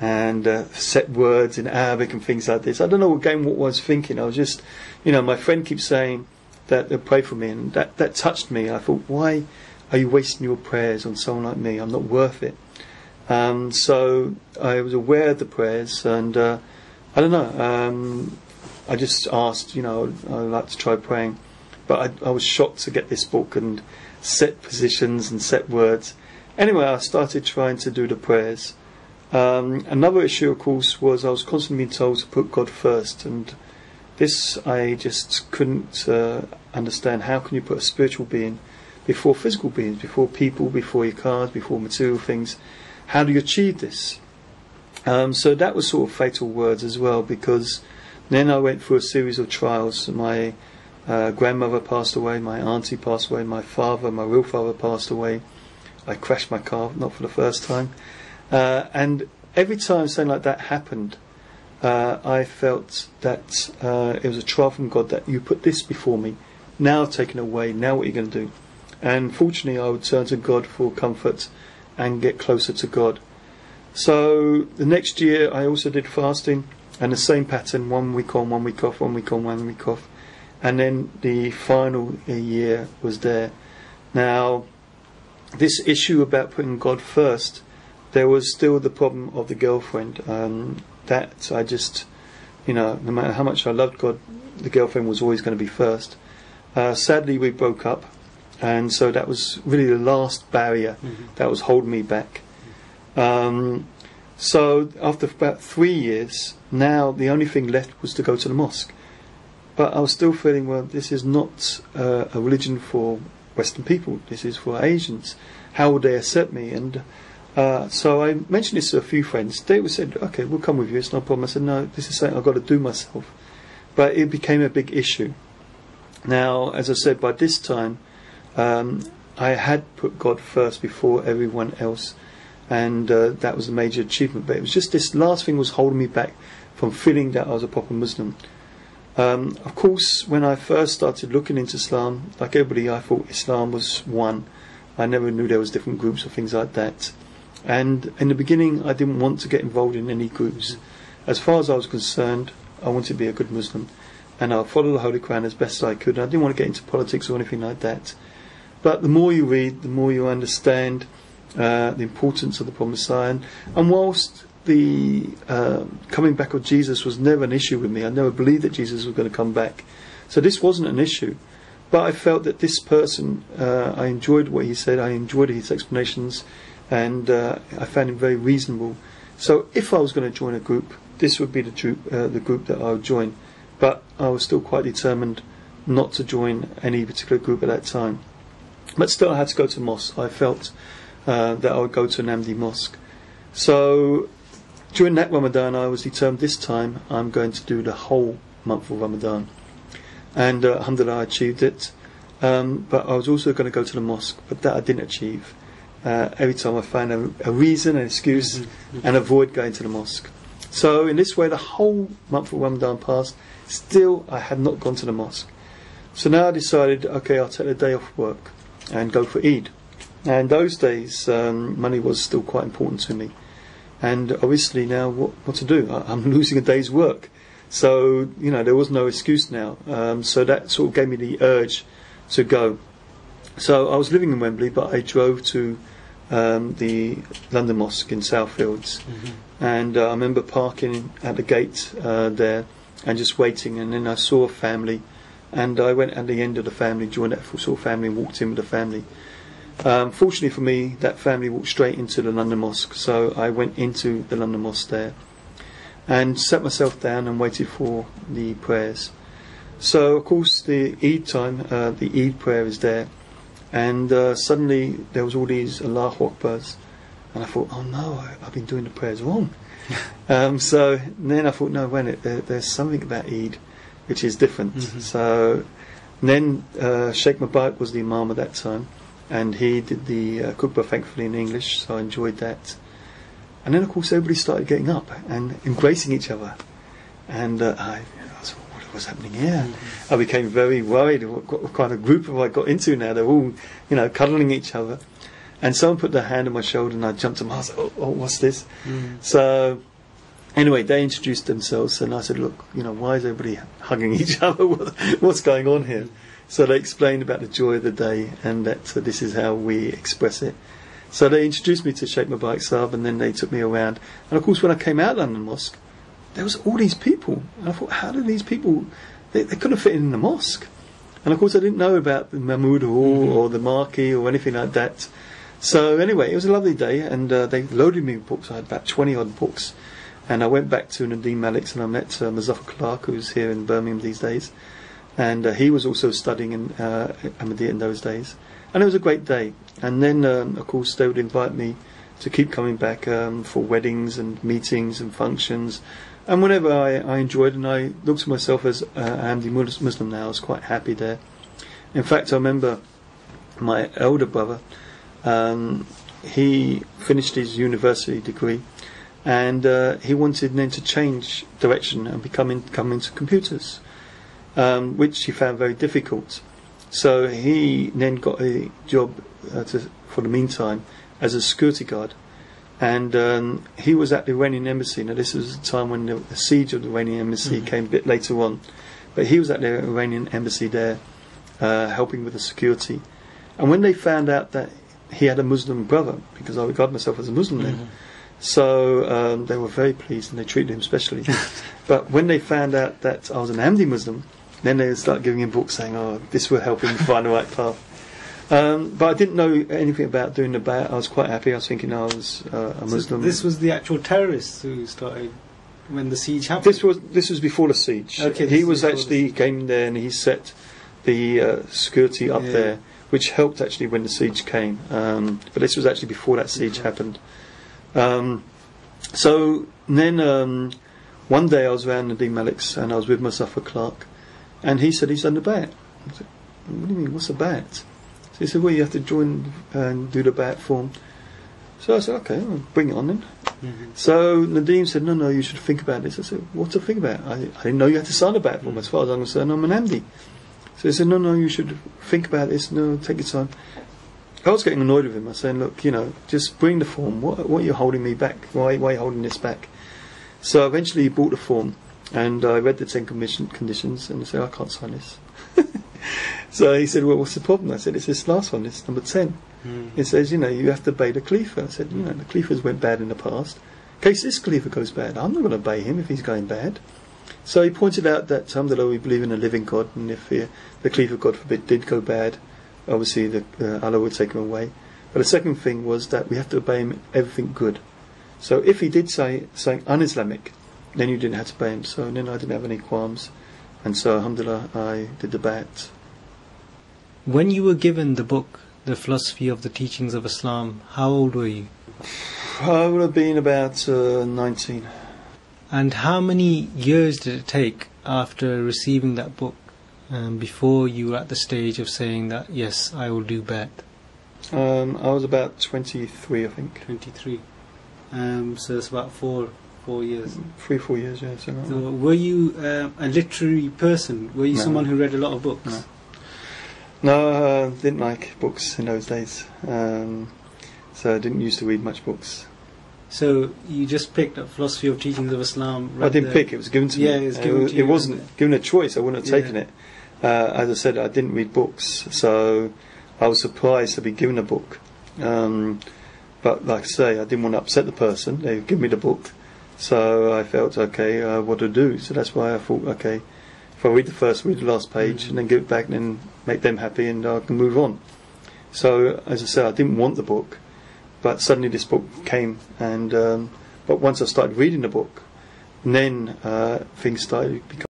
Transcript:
and set words in Arabic and things like this. I don't know what I was thinking. I was just, my friend keeps saying that they'll pray for me, and that touched me. I thought, why are you wasting your prayers on someone like me? I'm not worth it. So I was aware of the prayers, and I don't know. I just asked, I'd like to try praying, but I was shocked to get this book and set positions and set words. Anyway, I started trying to do the prayers. Another issue, of course, was I was constantly being told to put God first, and this I just couldn't understand. How can you put a spiritual being before physical beings, before people, before your cars, before material things? How do you achieve this? So that was sort of fatal words as well, because then I went through a series of trials. My grandmother passed away, my auntie passed away, my real father passed away. I crashed my car, not for the first time. And every time something like that happened, I felt that it was a trial from God, that you put this before me, now taken away, now what are you going to do? And fortunately I would turn to God for comfort and get closer to God. So the next year I also did fasting, and the same pattern, 1 week on, 1 week off, 1 week on, 1 week off. And then the final year was there. Now, this issue about putting God first, there was still the problem of the girlfriend. That I just, no matter how much I loved God, the girlfriend was always going to be first. Sadly, we broke up, and so that was really the last barrier that was holding me back. So after about 3 years, now the only thing left was to go to the mosque. But I was still feeling, well, this is not a religion for Western people. This is for Asians. How would they accept me? And so I mentioned this to a few friends. They said, okay, we'll come with you, it's no problem. I said, no, this is something I've got to do myself. But it became a big issue. Now, as I said, by this time, I had put God first before everyone else, and that was a major achievement. But it was just this last thing was holding me back from feeling that I was a proper Muslim. Of course, when I first started looking into Islam, like everybody, I thought Islam was one. I never knew there was different groups or things like that. And in the beginning, I didn't want to get involved in any groups. As far as I was concerned, I wanted to be a good Muslim, and I'll follow the Holy Quran as best as I could. I didn't want to get into politics or anything like that. But the more you read, the more you understand the importance of the Prophet Messiah. And whilst the coming back of Jesus was never an issue with me, I never believed that Jesus was going to come back. So this wasn't an issue. But I felt that this person, I enjoyed what he said, I enjoyed his explanations, and I found him very reasonable. So if I was going to join a group, this would be the group that I would join. But I was still quite determined not to join any particular group at that time. But still I had to go to mosque. I felt that I would go to an Ahmadi mosque. So during that Ramadan, I was determined this time I'm going to do the whole month of Ramadan. And alhamdulillah, I achieved it. But I was also going to go to the mosque, but that I didn't achieve. Every time I found a reason, an excuse, and avoid going to the mosque. So in this way, the whole month of Ramadan passed. Still, I had not gone to the mosque. So now I decided, okay, I'll take a day off work and go for Eid. And those days, money was still quite important to me. And obviously now, what to do? I'm losing a day's work. So, there was no excuse now. So that sort of gave me the urge to go. So I was living in Wembley, but I drove to the London Mosque in Southfields. And I remember parking at the gate there and just waiting. And then I saw a family, and I went at the end of the family, joined that sort of family, and walked in with the family. Fortunately for me, that family walked straight into the London Mosque, so I went into the London Mosque there and sat myself down and waited for the prayers. So of course the Eid time, the Eid prayer is there, and suddenly there was all these Allahu Akbars, and I thought, oh no, I've been doing the prayers wrong. So then I thought, no, wait, there's something about Eid which is different. So then Sheikh Mubarak was the Imam at that time, and he did the khutbah, thankfully, in English, so I enjoyed that. And then of course everybody started getting up and embracing each other, and I was, what was happening here? I became very worried. What kind of group have I got into now? They're all cuddling each other. and someone put their hand on my shoulder, and I jumped on. I was like, oh, what's this? So anyway, they introduced themselves, and I said, look, why is everybody hugging each other? What's going on here? So they explained about the joy of the day, and that this is how we express it. So they introduced me to Sheikh Mubarak Sahib, and then they took me around. And of course, when I came out of London Mosque, there was all these people. And I thought, how do these people... They couldn't fit in the mosque. And of course, I didn't know about the Mahmood Hall or the Marquee or anything like that. So anyway, it was a lovely day, and they loaded me with books. I had about 20-odd books. And I went back to Nadeem Malik's, and I met Zafar Clark, who's here in Birmingham these days. And he was also studying in Ahmadiyyat in those days. And it was a great day. And then, of course, they would invite me to keep coming back for weddings and meetings and functions. And whenever I enjoyed, and I looked at myself as an Ahmadi Muslim now, I was quite happy there. In fact, I remember my elder brother, he finished his university degree, and he wanted then to change direction and come into computers, which he found very difficult. So he then got a job for the meantime as a security guard, and he was at the Iranian embassy. Now this was a time when the siege of the Iranian embassy came a bit later on, but he was at the Iranian embassy there helping with the security. And when they found out that he had a Muslim brother, because I regard myself as a Muslim then, so they were very pleased, and they treated him specially. But when they found out that I was an Ahmadi Muslim, then they started giving him books saying, oh, this will help him find the right path. But I didn't know anything about doing the Bayat. I was quite happy. I was thinking I was a Muslim. So this was the actual terrorists who started when the siege happened? This was before the siege. Okay, he came there and he set the security up there, which helped actually when the siege came. But this was actually before that siege happened. So then one day I was around Nadeem Malik's, and I was with Zafar Clark, and he said he's done the Bayat. I said, what do you mean, what's a Bayat? So he said, well, you have to join and do the Bayat form. So I said, okay, I'll bring it on then. So Nadeem said, no, you should think about this. I said, what to think about? I didn't know you had to sign a Bayat form. As far as I'm concerned, I'm an Ahmadi. So he said, no, you should think about this. No, take your time. I was getting annoyed with him. I was saying, look, just bring the form. What are you holding me back? Why are you holding this back? So eventually he bought the form, and I read the 10 conditions, and I said, I can't sign this. So he said, well, what's the problem? I said, it's this last one, it's number 10. It says, you have to obey the Khalifa. I said, the Khalifas went bad in the past. In case this Khalifa goes bad, I'm not going to obey him if he's going bad. So he pointed out that, alhamdulillah, we believe in a living God, and if the Khalifa, God forbid, did go bad, obviously Allah would take him away. But the second thing was that we have to obey him in everything good. So if he did say something un-Islamic, then you didn't have to obey him. So then I didn't have any qualms, and so alhamdulillah I did the Bayat. When you were given the book, The Philosophy of the Teachings of Islam, how old were you? I would have been about 19. And how many years did it take after receiving that book before you were at the stage of saying that, yes, I will do Bayat? I was about 23, I think. 23. So it's about 4 years. 3-4 years, yeah. So were you a literary person? Were you someone who read a lot of books? No, I didn't like books in those days. So I didn't used to read much books. So you just picked up Philosophy of Teachings of Islam? I didn't pick, it was given to me. Yeah, it was given to you. It wasn't given a choice, I wouldn't have taken it. As I said, I didn't read books, so I was surprised to be given a book. But like I say, I didn't want to upset the person. They give me the book, so I felt okay. What to do? So that's why I thought, okay, if I read the first, read the last page, and then give it back, and then make them happy, and I can move on. So as I said, I didn't want the book, but suddenly this book came, and but once I started reading the book, then things started becoming